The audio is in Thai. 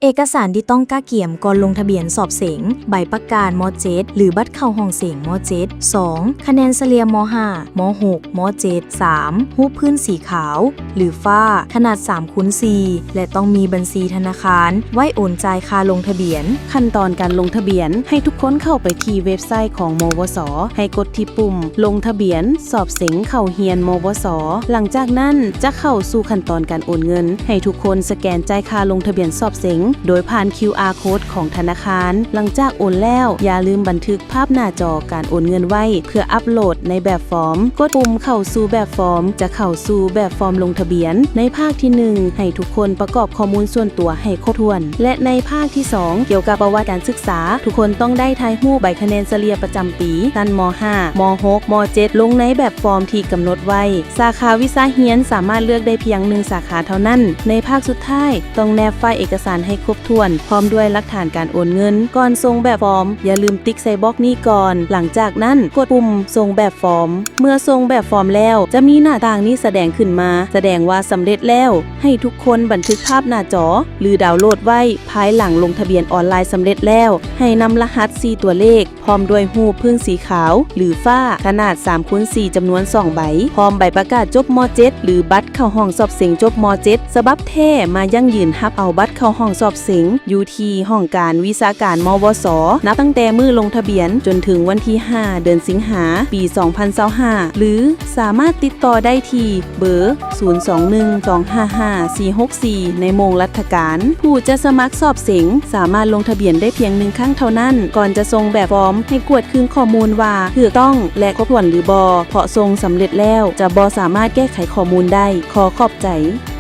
เอกสารที่ต้องกล้าเกี่ยมก่อนลงทะเบียนสอบเสงใบประกาศม.7 หรือบัตรเข้าห้องเสงม.7 2. คะแนนเฉลี่ยม.5 ม.6 ม.7 3. รูปพื้นสีขาวหรือฟ้าขนาด3x4 และต้องมีบัญชีธนาคารไว้โอนจ่ายค่าลงทะเบียนขั้นตอนการลงทะเบียนให้ทุกคนเข้าไปที่เว็บไซต์ของมวส.ให้กดที่ปุ่มลงทะเบียนสอบเสงเข้าเรียนมวส.หลังจากนั้นจะเข้าสู่ขั้นตอนการโอนเงินให้ทุกคนสแกนจ่ายค่าลงทะเบียนสอบเสงโดยผ่าน QR Code ของธนาคารหลังจากโอนแล้วอย่าลืมบันทึกภาพหน้าจอการโอนเงินไว้เพื่ออัปโหลดในแบบฟอร์มกดปุ่มเข้าสู่แบบฟอร์มจะเข้าสู่แบบฟอร์มลงทะเบียนในภาคที่ 1ให้ทุกคนประกอบข้อมูลส่วนตัวให้ครบถ้วนและในภาคที่ 2เกี่ยวกับประวัติการศึกษาทุกคนต้องได้ถ่ายรูปใบคะแนนเฉลี่ยประจำปีชั้นม.5 ม.6 ม.7 ลงในแบบฟอร์มที่กำหนดไว้สาขาวิชาเรียนสามารถเลือกได้เพียง1สาขาเท่านั้นในภาคสุดท้ายต้องแนบไฟล์เอกสารให้ครบถ้วนพร้อมด้วยหลักฐานการโอนเงินก่อนส่งแบบฟอร์มอย่าลืมติ๊กใส่บล็อกนี้ก่อนหลังจากนั้นกดปุ่มส่งแบบฟอร์มเมื่อส่งแบบฟอร์มแล้วจะมีหน้าต่างนี้แสดงขึ้นมาแสดงว่าสำเร็จแล้วให้ทุกคนบันทึกภาพหน้าจอหรือดาวน์โหลดไว้ภายหลังลงทะเบียนออนไลน์สำเร็จแล้วให้นำรหัส4ตัวเลขพร้อมด้วยรูปพื้นสีขาวหรือฟ้าขนาด 3x4 จำนวน2ใบพร้อมใบประกาศจบม.7 หรือบัตรเข้าห้องสอบเสงจบม.7 ฉบับแท้มายั่งยืนรับเอาบัตรเข้าห้องสอบเสงอยู่ที่ห้องการวิชาการมวส.นับตั้งแต่มื้อลงทะเบียนจนถึงวันที่ 5 เดือนสิงหาปี 2025หรือสามารถติดต่อได้ที่เบอร์ 021-255-464 ในโมงราชการผู้จะสมัครสอบเสงสามารถลงทะเบียนได้เพียง1ครั้งเท่านั้นก่อนจะส่งแบบฟอร์มให้กวดคืนข้อมูลว่าถูกต้องและครบถ้วนหรือบ่เพราะส่งสำเร็จแล้วจะบ่สามารถแก้ไขข้อมูลได้ขอขอบใจ